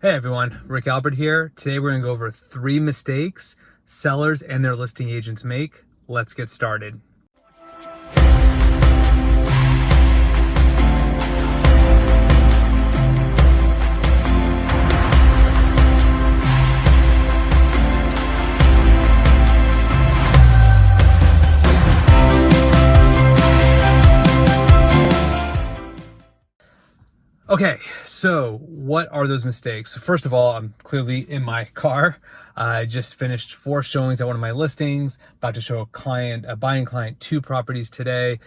Hey everyone, Rick Albert here. Today we're going to go over 3 mistakes sellers and their listing agents make. Let's get started. Okay, so what are those mistakes? So first of all, I'm clearly in my car. I just finished 4 showings at one of my listings, about to show a buying client 2 properties today.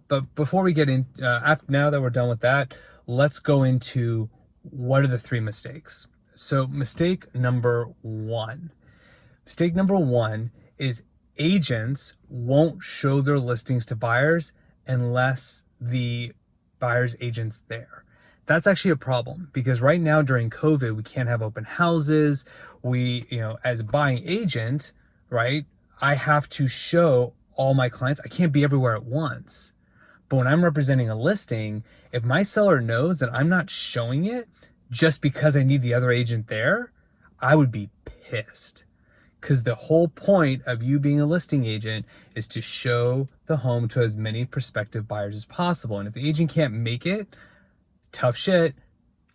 But before we get in, now that we're done with that, let's go into what are the 3 mistakes. So mistake number 1. Mistake number 1 is agents won't show their listings to buyers unless the buyer's agent's there. That's actually a problem because right now during COVID, we can't have open houses. As a buying agent, right, I have to show all my clients. I can't be everywhere at once. But when I'm representing a listing, if my seller knows that I'm not showing it just because I need the other agent there, I would be pissed. Because the whole point of you being a listing agent is to show the home to as many prospective buyers as possible. And if the agent can't make it, tough shit,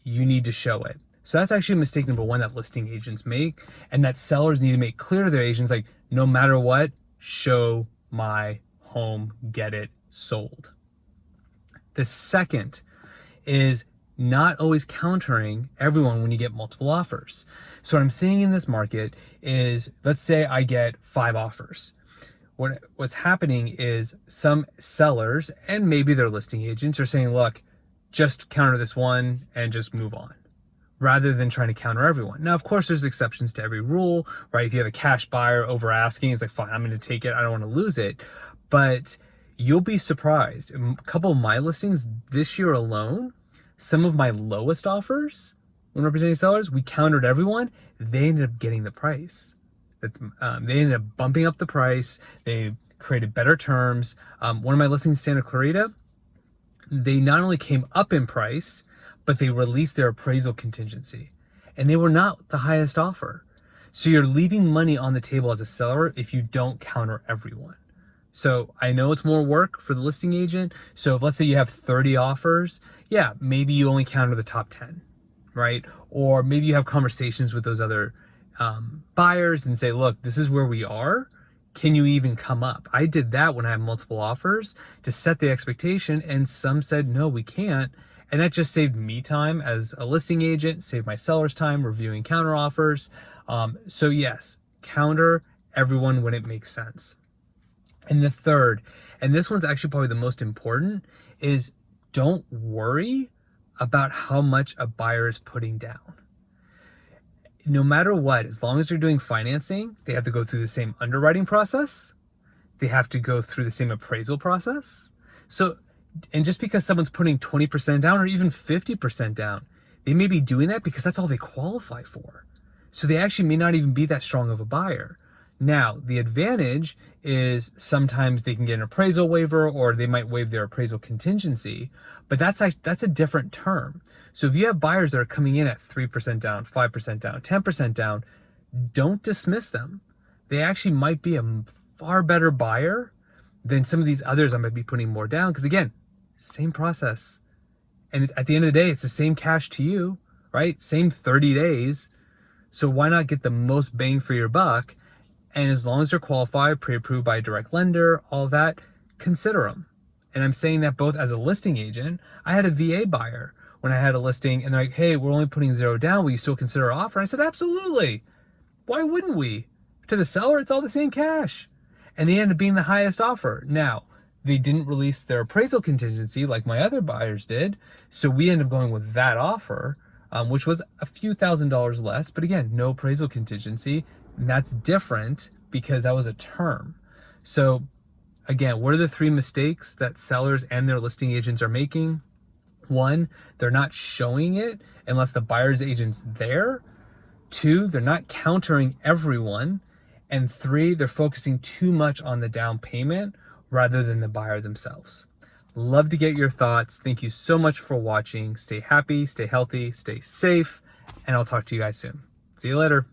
you need to show it. So that's actually mistake number 1 that listing agents make, and that sellers need to make clear to their agents, like, no matter what, show my home, get it sold. The second is not always countering everyone when you get multiple offers. So what I'm seeing in this market is, let's say I get 5 offers. What's happening is some sellers and maybe their listing agents are saying, look, just counter this one and just move on, rather than trying to counter everyone. Now, of course, there's exceptions to every rule, right? If you have a cash buyer over asking, it's like, fine, I'm going to take it. I don't want to lose it. But you'll be surprised. A couple of my listings this year alone, some of my lowest offers when representing sellers, we countered everyone. They ended up getting the price. They ended up bumping up the price. They created better terms. One of my listings, Santa Clarita, they not only came up in price, but they released their appraisal contingency. And they were not the highest offer. So you're leaving money on the table as a seller if you don't counter everyone. So I know it's more work for the listing agent. So if, let's say you have 30 offers, yeah, maybe you only counter the top 10, right? Or maybe you have conversations with those other buyers and say, look, this is where we are. Can you even come up? I did that when I had multiple offers to set the expectation, and some said, no, we can't. And that just saved me time as a listing agent, saved my sellers time reviewing counter offers. So yes, counter everyone when it makes sense. And the third, and this one's actually probably the most important, is don't worry about how much a buyer is putting down. No matter what, as long as they're doing financing, they have to go through the same underwriting process. They have to go through the same appraisal process. And just because someone's putting 20% down or even 50% down, they may be doing that because that's all they qualify for. So they actually may not even be that strong of a buyer. Now, the advantage is sometimes they can get an appraisal waiver, or they might waive their appraisal contingency, but that's a different term. So if you have buyers that are coming in at 3% down, 5% down, 10% down, don't dismiss them. They actually might be a far better buyer than some of these others I might be putting more down, because again, same process. And at the end of the day, it's the same cash to you, right? Same 30 days. So why not get the most bang for your buck? And as long as they're qualified, pre-approved by a direct lender, all of that, consider them. And I'm saying that both as a listing agent. I had a VA buyer when I had a listing, and they're like, hey, we're only putting 0 down. Will you still consider an offer? I said, absolutely. Why wouldn't we? To the seller, it's all the same cash. And they ended up being the highest offer. Now, they didn't release their appraisal contingency like my other buyers did. So we ended up going with that offer, which was a few $1,000s less. But again, no appraisal contingency. And that's different because that was a term. So again, what are the 3 mistakes that sellers and their listing agents are making? 1, they're not showing it unless the buyer's agent's there. 2, they're not countering everyone. And 3, they're focusing too much on the down payment rather than the buyer themselves. Love to get your thoughts. Thank you so much for watching. Stay happy, stay healthy, stay safe, and I'll talk to you guys soon. See you later.